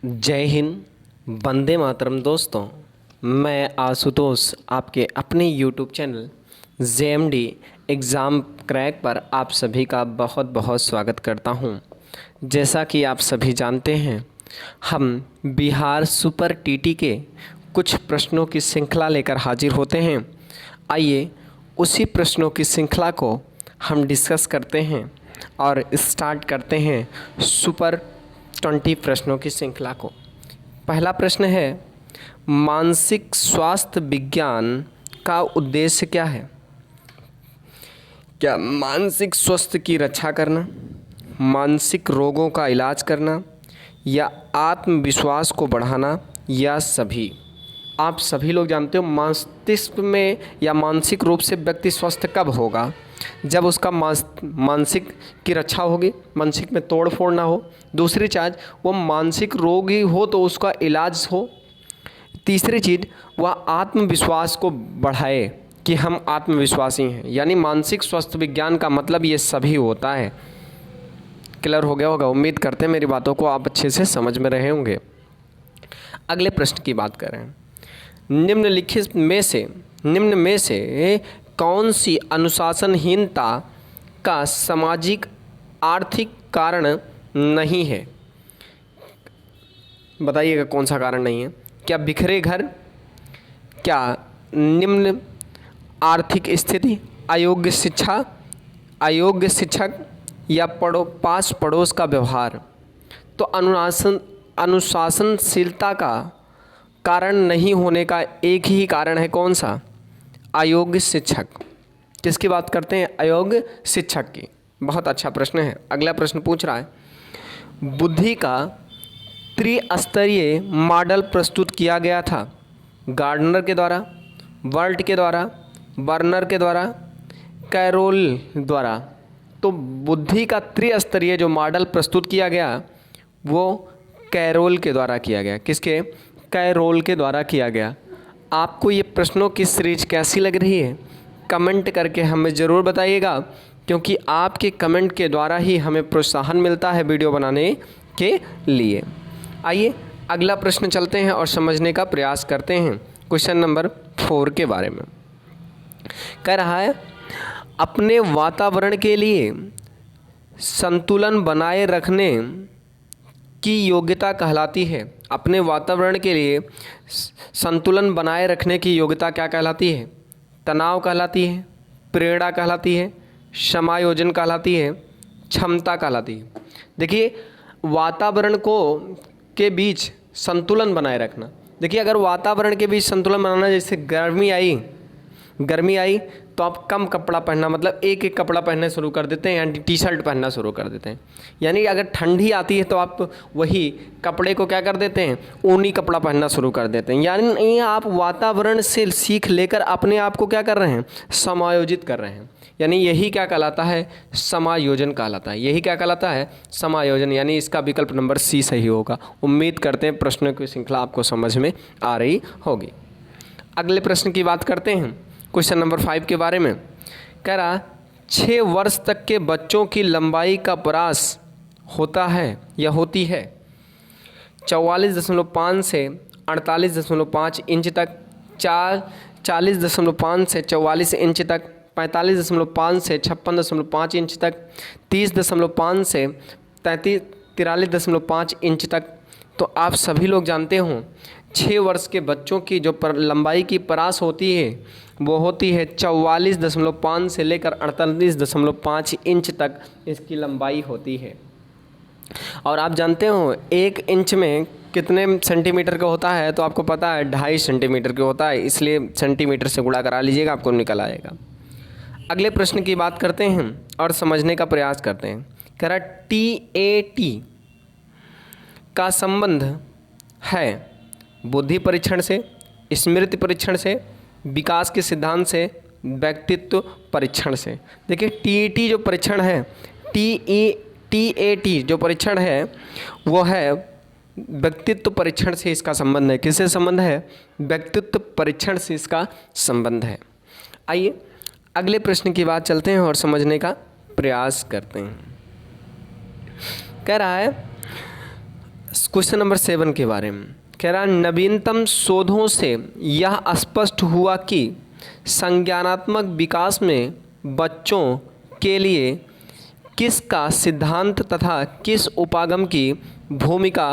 जय हिंद। वंदे मातरम। दोस्तों, मैं आशुतोष आपके अपने YouTube channel JMD exam crack पर आप सभी का बहुत बहुत स्वागत करता हूं। जैसा कि आप सभी जानते हैं, हम बिहार सुपर टीटी के कुछ प्रश्नों की श्रृंखला लेकर हाजिर होते हैं। आइए उसी प्रश्नों की श्रृंखला को हम डिस्कस करते हैं और स्टार्ट करते हैं सुपर 20 प्रश्नों की श्रृंखला को। पहला प्रश्न है, मानसिक स्वास्थ्य विज्ञान का उद्देश्य क्या है? क्या मानसिक स्वास्थ्य की रक्षा करना, मानसिक रोगों का इलाज करना, या आत्मविश्वास को बढ़ाना, या सभी? आप सभी लोग जानते हो मस्तिष्क में या मानसिक रूप से व्यक्ति स्वस्थ कब होगा? जब उसका मानसिक की रक्षा होगी, मानसिक में तोड़ फोड़ ना हो। दूसरी चीज़, वो मानसिक रोगी हो तो उसका इलाज हो। तीसरी चीज़, वह आत्मविश्वास को बढ़ाए कि हम आत्मविश्वासी हैं। यानी मानसिक स्वास्थ्य विज्ञान का मतलब ये सभी होता है। क्लियर हो गया होगा? उम्मीद करते हैं मेरी बातों को आप अच्छे से समझ में रहे होंगे। अगले प्रश्न की बात करें, निम्न में से कौन सी अनुशासनहीनता का सामाजिक आर्थिक कारण नहीं है? बताइएगा कौन सा कारण नहीं है। क्या बिखरे घर, क्या निम्न आर्थिक स्थिति, अयोग्य शिक्षा, अयोग्य शिक्षक, या पास पड़ोस का व्यवहार? तो अनुशासनशीलता का कारण नहीं होने का एक ही कारण है, कौन सा? अयोग्य शिक्षक। किसकी बात करते हैं? अयोग्य शिक्षक की। बहुत अच्छा प्रश्न है। अगला प्रश्न पूछ रहा है, बुद्धि का त्रिस्तरीय मॉडल प्रस्तुत किया गया था गार्डनर के द्वारा, वर्ल्ट के द्वारा, बर्नर के द्वारा, कैरोल द्वारा। तो बुद्धि का त्रिस्तरीय जो मॉडल प्रस्तुत किया गया वो कैरोल के द्वारा किया गया। किसके? कैरोल के द्वारा किया गया। आपको ये प्रश्नों की सीरीज कैसी लग रही है? कमेंट करके हमें ज़रूर बताइएगा, क्योंकि आपके कमेंट के द्वारा ही हमें प्रोत्साहन मिलता है वीडियो बनाने के लिए। आइए अगला प्रश्न चलते हैं और समझने का प्रयास करते हैं क्वेश्चन नंबर 4 के बारे में। कह रहा है, अपने वातावरण के लिए संतुलन बनाए रखने की योग्यता कहलाती है। अपने वातावरण के लिए संतुलन बनाए रखने की योग्यता क्या कहलाती है? तनाव कहलाती है, प्रेरणा कहलाती है, समायोजन कहलाती है, क्षमता कहलाती है। देखिए, वातावरण के बीच संतुलन बनाए रखना। देखिए, अगर वातावरण के बीच संतुलन बनाना, जैसे गर्मी आई तो आप कम कपड़ा पहनना, मतलब एक एक कपड़ा पहनना शुरू कर देते हैं, यानी टी शर्ट पहनना शुरू कर देते हैं। यानी अगर ठंडी आती है तो आप वही कपड़े को क्या कर देते हैं? ऊनी कपड़ा पहनना शुरू कर देते हैं। यानी आप वातावरण से सीख लेकर अपने आप को क्या कर रहे हैं? समायोजित कर रहे हैं। यानी यही क्या कहलाता है? समायोजन कहलाता है। यही क्या कहलाता है? समायोजन। यानी इसका विकल्प नंबर सी सही होगा। उम्मीद करते हैं प्रश्नों की श्रृंखला आपको समझ में आ रही होगी। अगले प्रश्न की बात करते हैं क्वेश्चन नंबर 5 के बारे में। कह रहा, 6 वर्ष तक के बच्चों की लंबाई का परास होता है या होती है 44.5 से 48.5 इंच तक, 40.5 से 44 इंच तक, 45.5 से 56.5 इंच तक, 30.5 से 43.5 इंच तक। तो आप सभी लोग जानते हो 6 वर्ष के बच्चों की जो लंबाई की परास होती है वो होती है 44.5 से लेकर 48.5 इंच तक इसकी लंबाई होती है। और आप जानते हो 1 इंच में कितने सेंटीमीटर का होता है? तो आपको पता है 2.5 सेंटीमीटर का होता है, इसलिए सेंटीमीटर से गुणा करा लीजिएगा, आपको निकल आएगा। अगले प्रश्न की बात करते हैं और समझने का प्रयास करते हैं। कह रहा, TAT का संबंध है बुद्धि परीक्षण से, स्मृति परीक्षण से, विकास के सिद्धांत से, व्यक्तित्व परीक्षण से। देखिए, TAT जो परीक्षण है, TAT जो परीक्षण है वो है व्यक्तित्व परीक्षण से इसका संबंध है। किससे संबंध है? व्यक्तित्व परीक्षण से इसका संबंध है। आइए अगले प्रश्न की बात चलते हैं और समझने का प्रयास करते हैं। कह रहा है, क्वेश्चन नंबर 7 के बारे में कह रहा है, नवीनतम शोधों से यह स्पष्ट हुआ कि संज्ञानात्मक विकास में बच्चों के लिए किसका सिद्धांत तथा किस उपागम की भूमिका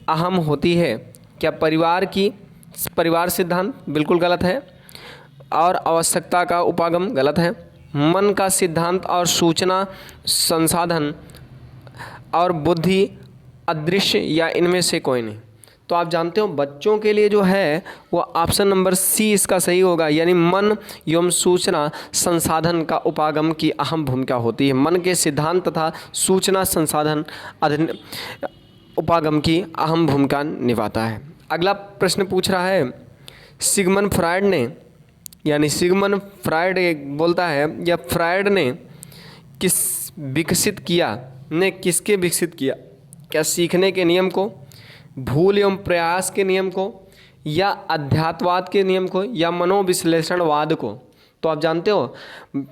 अहम होती है। क्या परिवार सिद्धांत बिल्कुल गलत है, और आवश्यकता का उपागम गलत है। मन का सिद्धांत और सूचना संसाधन और बुद्धि अदृश्य या इनमें से कोई नहीं। तो आप जानते हो बच्चों के लिए जो है वो ऑप्शन नंबर सी इसका सही होगा, यानी मन एवं सूचना संसाधन का उपागम की अहम भूमिका होती है। मन के सिद्धांत तथा सूचना संसाधन उपागम की अहम भूमिका निभाता है। अगला प्रश्न पूछ रहा है, सिगमंड फ्रायड बोलता है, या फ्रायड ने किसके विकसित किया। क्या सीखने के नियम को, भूल एवं प्रयास के नियम को, या अध्यात्मवाद के नियम को, या मनोविश्लेषणवाद को। तो आप जानते हो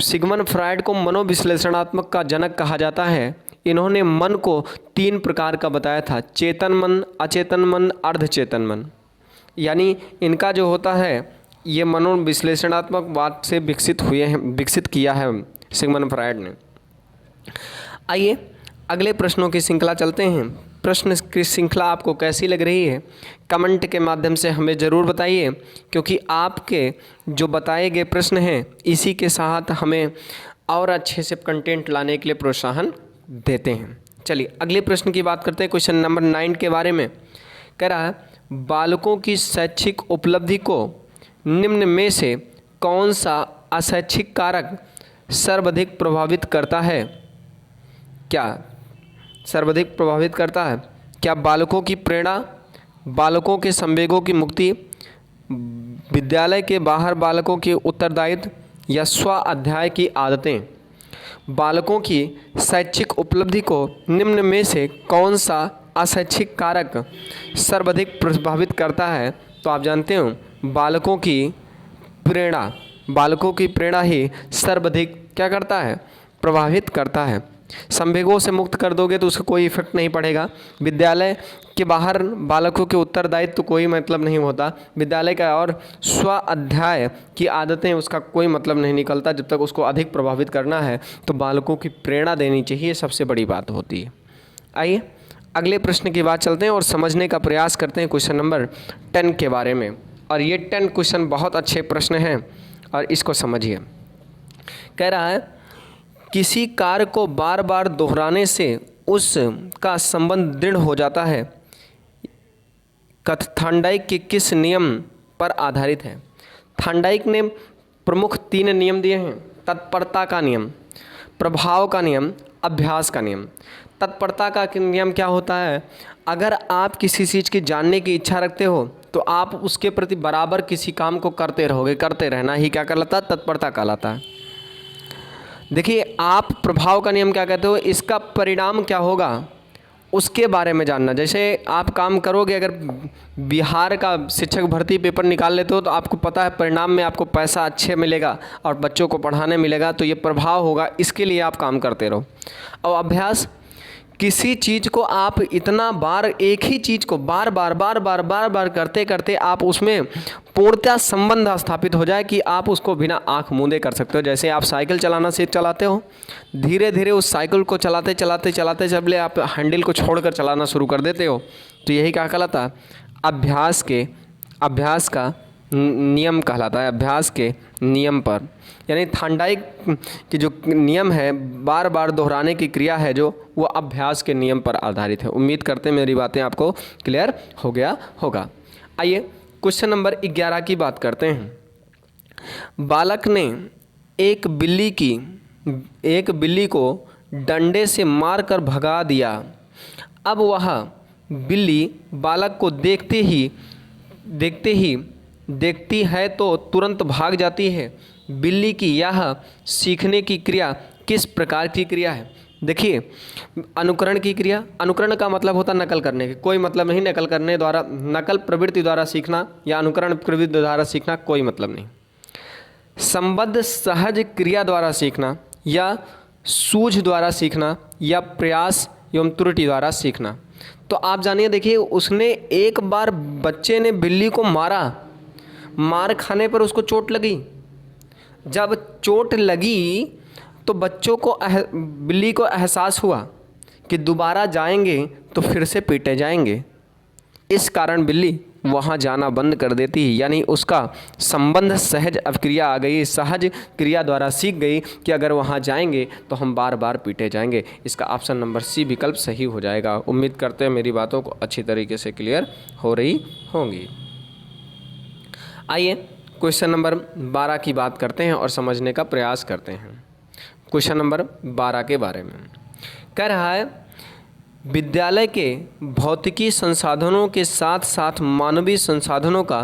सिगमंड फ्रायड को मनोविश्लेषणात्मक का जनक कहा जाता है। इन्होंने मन को 3 प्रकार का बताया था, चेतन मन, अचेतन मन, अर्धचेतन मन। यानी इनका जो होता है ये मनोविश्लेषणात्मक वाद से विकसित किया है सिगमंड फ्रायड ने। आइए अगले प्रश्नों की श्रृंखला चलते हैं। प्रश्न की श्रृंखला आपको कैसी लग रही है कमेंट के माध्यम से हमें ज़रूर बताइए, क्योंकि आपके जो बताए गए प्रश्न हैं इसी के साथ हमें और अच्छे से कंटेंट लाने के लिए प्रोत्साहन देते हैं। चलिए अगले प्रश्न की बात करते हैं, क्वेश्चन नंबर 9 के बारे में कह रहा है, बालकों की शैक्षिक उपलब्धि को निम्न में से कौन सा अशैक्षिक कारक सर्वाधिक प्रभावित करता है। क्या सर्वाधिक प्रभावित करता है? क्या बालकों की प्रेरणा, बालकों के संवेगों की मुक्ति, विद्यालय के बाहर बालकों के उत्तरदायित्व, या स्व अध्याय की आदतें। बालकों की शैक्षिक उपलब्धि को निम्न में से कौन सा अशैक्षिक कारक सर्वाधिक प्रभावित करता है। तो आप जानते हो बालकों की प्रेरणा ही सर्वाधिक क्या करता है, प्रभावित करता है। संवेगों से मुक्त कर दोगे तो उसका कोई इफेक्ट नहीं पड़ेगा। विद्यालय के बाहर बालकों के उत्तरदायित्व तो कोई मतलब नहीं होता। विद्यालय का और स्व अध्याय की आदतें उसका कोई मतलब नहीं निकलता। जब तक उसको अधिक प्रभावित करना है तो बालकों की प्रेरणा देनी चाहिए, सबसे बड़ी बात होती है। आइए अगले प्रश्न की बात चलते हैं और समझने का प्रयास करते हैं क्वेश्चन नंबर 10 के बारे में। और ये 10 क्वेश्चन बहुत अच्छे प्रश्न हैं और इसको समझिए। कह रहा है, किसी कार्य को बार बार दोहराने से उसका संबंध दृढ़ हो जाता है। थार्नडाइक के किस नियम पर आधारित है? थार्नडाइक ने प्रमुख 3 नियम दिए हैं, तत्परता का नियम, प्रभाव का नियम, अभ्यास का नियम। तत्परता का नियम क्या होता है? अगर आप किसी चीज़ की जानने की इच्छा रखते हो तो आप उसके प्रति बराबर किसी काम को करते रहोगे, करते रहना ही क्या कहलाता है, तत्परता कहलाता है। देखिए आप प्रभाव का नियम क्या कहते हो, इसका परिणाम क्या होगा उसके बारे में जानना। जैसे आप काम करोगे, अगर बिहार का शिक्षक भर्ती पेपर निकाल लेते हो तो आपको पता है परिणाम में आपको पैसा अच्छे मिलेगा और बच्चों को पढ़ाने मिलेगा, तो ये प्रभाव होगा, इसके लिए आप काम करते रहो। और अभ्यास, किसी चीज़ को आप इतना बार एक ही चीज़ को बार बार करते करते आप उसमें पूर्णतः संबंध स्थापित हो जाए कि आप उसको बिना आँख मूंदे कर सकते हो। जैसे आप साइकिल चलाना चलाते हो, धीरे धीरे उस साइकिल को चलाते जब आप हैंडल को छोड़कर चलाना शुरू कर देते हो, तो यही क्या कहलाता है, अभ्यास का नियम कहलाता है। अभ्यास के नियम पर, यानी थार्नडाइक की जो नियम है, बार बार दोहराने की क्रिया है जो, वो अभ्यास के नियम पर आधारित है। उम्मीद करते हैं मेरी बातें आपको क्लियर हो गया होगा। आइए क्वेश्चन नंबर 11 की बात करते हैं। बालक ने एक बिल्ली को डंडे से मारकर भगा दिया। अब वह बिल्ली बालक को देखती है तो तुरंत भाग जाती है। बिल्ली की यह सीखने की क्रिया किस प्रकार की क्रिया है? देखिए अनुकरण की क्रिया, अनुकरण का मतलब होता है नकल करने के, कोई मतलब नहीं। नकल प्रवृत्ति द्वारा सीखना या अनुकरण प्रवृत्ति द्वारा सीखना कोई मतलब नहीं। संबद्ध सहज क्रिया द्वारा सीखना, या सूझ द्वारा सीखना, या प्रयास एवं त्रुटि द्वारा सीखना। तो आप जानिए, देखिए उसने एक बार बच्चे ने बिल्ली को मारा, मार खाने पर उसको चोट लगी। जब चोट लगी तो बच्चों को बिल्ली को एहसास हुआ कि दोबारा जाएंगे तो फिर से पीटे जाएंगे। इस कारण बिल्ली वहाँ जाना बंद कर देती है, यानी उसका संबंध सहज अभिक्रिया आ गई, सहज क्रिया द्वारा सीख गई कि अगर वहाँ जाएंगे तो हम बार बार पीटे जाएंगे। इसका ऑप्शन नंबर सी विकल्प सही हो जाएगा। उम्मीद करते हैं मेरी बातों को अच्छी तरीके से क्लियर हो रही होंगी। आइए क्वेश्चन नंबर 12 की बात करते हैं और समझने का प्रयास करते हैं। क्वेश्चन नंबर 12 के बारे में कह रहा है, विद्यालय के भौतिकी संसाधनों के साथ साथ मानवीय संसाधनों का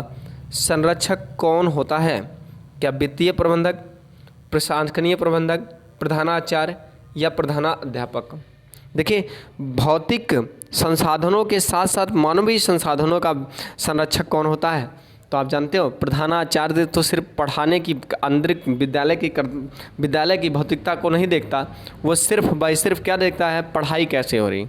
संरक्षक कौन होता है? क्या वित्तीय प्रबंधक, प्रशासकीय प्रबंधक, प्रधानाचार्य या प्रधानाध्यापक? देखिए, भौतिक संसाधनों के साथ साथ मानवीय संसाधनों का संरक्षक कौन होता है? तो आप जानते हो प्रधानाचार्य तो सिर्फ पढ़ाने की आंतरिक विद्यालय की भौतिकता को नहीं देखता, वो सिर्फ क्या देखता है, पढ़ाई कैसे हो रही।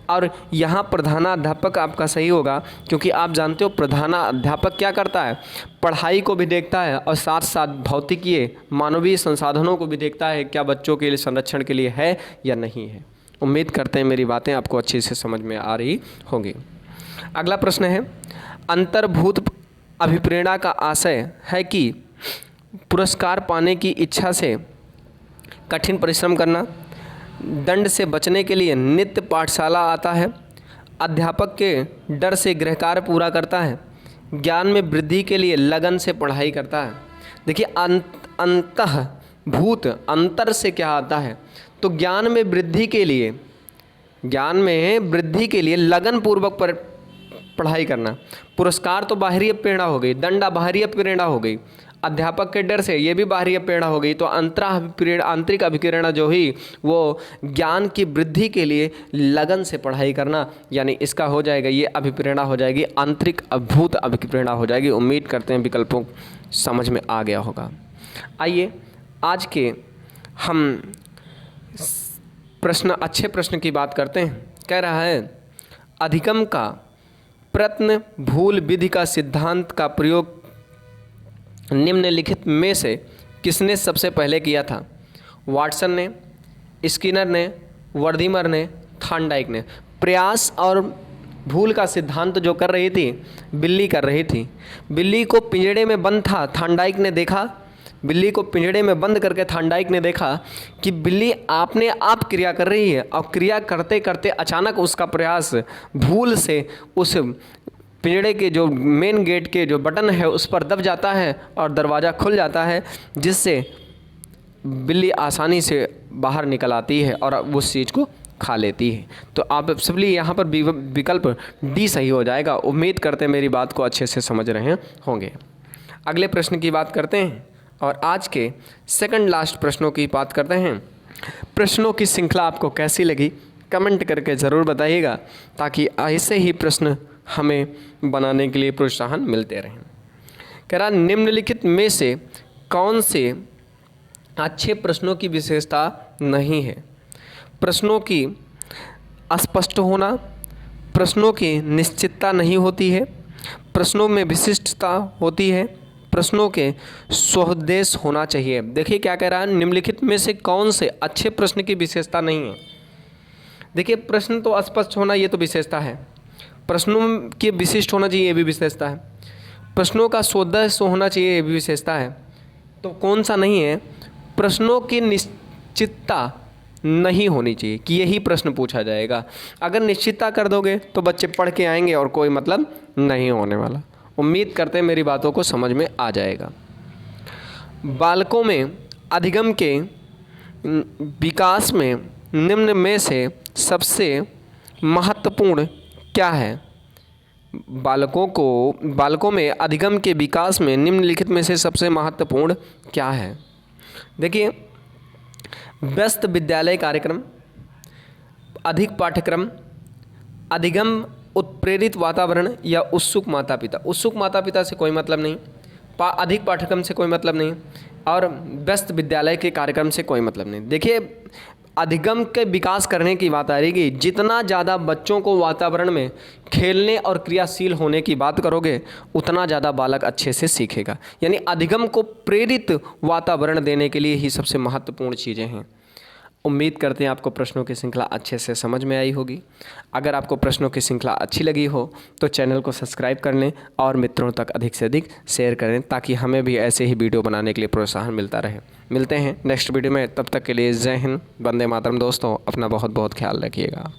और यहाँ प्रधानाध्यापक आपका सही होगा, क्योंकि आप जानते हो प्रधानाध्यापक क्या करता है, पढ़ाई को भी देखता है और साथ साथ भौतिकीय मानवीय संसाधनों को भी देखता है, क्या बच्चों के लिए संरक्षण के लिए है या नहीं है। उम्मीद करते हैं मेरी बातें आपको अच्छे से समझ में आ रही होंगी। अगला प्रश्न है, अंतर्भूत अभिप्रेरणा का आशय है कि पुरस्कार पाने की इच्छा से कठिन परिश्रम करना, दंड से बचने के लिए नित्य पाठशाला आता है, अध्यापक के डर से गृहकार्य पूरा करता है, ज्ञान में वृद्धि के लिए लगन से पढ़ाई करता है। देखिए, अंतर्भूत अंतर से क्या आता है, तो ज्ञान में वृद्धि के लिए लगन पूर्वक पढ़ाई करना। पुरस्कार तो बाहरी प्रेरणा हो गई, दंड बाहरी प्रेरणा हो गई, अध्यापक के डर से ये भी बाहरी प्रेरणा हो गई। तो आंतरिक अभिप्रेरणा जो ही वो ज्ञान की वृद्धि के लिए लगन से पढ़ाई करना, यानी इसका हो जाएगा, ये अभिप्रेरणा हो जाएगी, आंतरिक अभूत अभिप्रेरणा हो जाएगी। उम्मीद करते हैं विकल्पों समझ में आ गया होगा। आइए आज के हम अच्छे प्रश्न की बात करते हैं। कह रहा है, अधिगम का प्रत्न भूल विधि का सिद्धांत का प्रयोग निम्नलिखित में से किसने सबसे पहले किया था? वाटसन ने, स्किनर ने, वर्धीमर ने, थॉर्नडाइक ने। प्रयास और भूल का सिद्धांत जो कर रही थी बिल्ली कर रही थी। बिल्ली को पिंजड़े में बंद था, थॉर्नडाइक ने देखा, बिल्ली को पिंजड़े में बंद करके थॉर्नडाइक ने देखा कि बिल्ली आपने आप क्रिया कर रही है, और क्रिया करते करते अचानक उसका प्रयास भूल से उस पिंजड़े के जो मेन गेट के जो बटन है उस पर दब जाता है और दरवाज़ा खुल जाता है, जिससे बिल्ली आसानी से बाहर निकल आती है और उस चीज़ को खा लेती है। तो आप सबली यहाँ पर विकल्प डी सही हो जाएगा। उम्मीद करते हैं मेरी बात को अच्छे से समझ रहे होंगे। अगले प्रश्न की बात करते हैं और आज के सेकंड लास्ट प्रश्नों की बात करते हैं। प्रश्नों की श्रृंखला आपको कैसी लगी कमेंट करके ज़रूर बताइएगा, ताकि ऐसे ही प्रश्न हमें बनाने के लिए प्रोत्साहन मिलते रहें। कह रहा, निम्नलिखित में से कौन से अच्छे प्रश्नों की विशेषता नहीं है? प्रश्नों की अस्पष्ट होना, प्रश्नों की निश्चितता नहीं होती है, प्रश्नों में विशिष्टता होती है, प्रश्नों के स्वोद्देश्य होना चाहिए। देखिए क्या कह रहा है, निम्नलिखित में से कौन से अच्छे प्रश्न की विशेषता नहीं है? देखिए, प्रश्न तो अस्पष्ट होना ये तो विशेषता है, प्रश्नों के विशिष्ट होना चाहिए ये भी विशेषता है, प्रश्नों का स्वोद्देश्य होना चाहिए ये भी विशेषता है। तो कौन सा नहीं है? प्रश्नों की निश्चितता नहीं होनी चाहिए कि यही प्रश्न पूछा जाएगा। अगर निश्चितता कर दोगे तो बच्चे पढ़ के आएंगे और कोई मतलब नहीं होने वाला। उम्मीद करते हैं मेरी बातों को समझ में आ जाएगा। बालकों में अधिगम के विकास में निम्न में से सबसे महत्वपूर्ण क्या है? बालकों में अधिगम के विकास में निम्नलिखित में से सबसे महत्वपूर्ण क्या है? देखिए, व्यस्त विद्यालय कार्यक्रम, अधिक पाठ्यक्रम, अधिगम उत्प्रेरित वातावरण या उत्सुक माता पिता। उत्सुक माता पिता से कोई मतलब नहीं, अधिक पाठ्यक्रम से कोई मतलब नहीं, और व्यस्त विद्यालय के कार्यक्रम से कोई मतलब नहीं। देखिए, अधिगम के विकास करने की बात आ रही। जितना ज़्यादा बच्चों को वातावरण में खेलने और क्रियाशील होने की बात करोगे उतना ज़्यादा बालक अच्छे से सीखेगा। यानी अधिगम को प्रेरित वातावरण देने के लिए ही सबसे महत्वपूर्ण चीज़ें हैं। उम्मीद करते हैं आपको प्रश्नों की श्रृंखला अच्छे से समझ में आई होगी। अगर आपको प्रश्नों की श्रृंखला अच्छी लगी हो तो चैनल को सब्सक्राइब कर लें और मित्रों तक अधिक से अधिक शेयर करें, ताकि हमें भी ऐसे ही वीडियो बनाने के लिए प्रोत्साहन मिलता रहे। मिलते हैं नेक्स्ट वीडियो में, तब तक के लिए जय हिंद, वंदे मातरम। दोस्तों अपना बहुत बहुत ख्याल रखिएगा।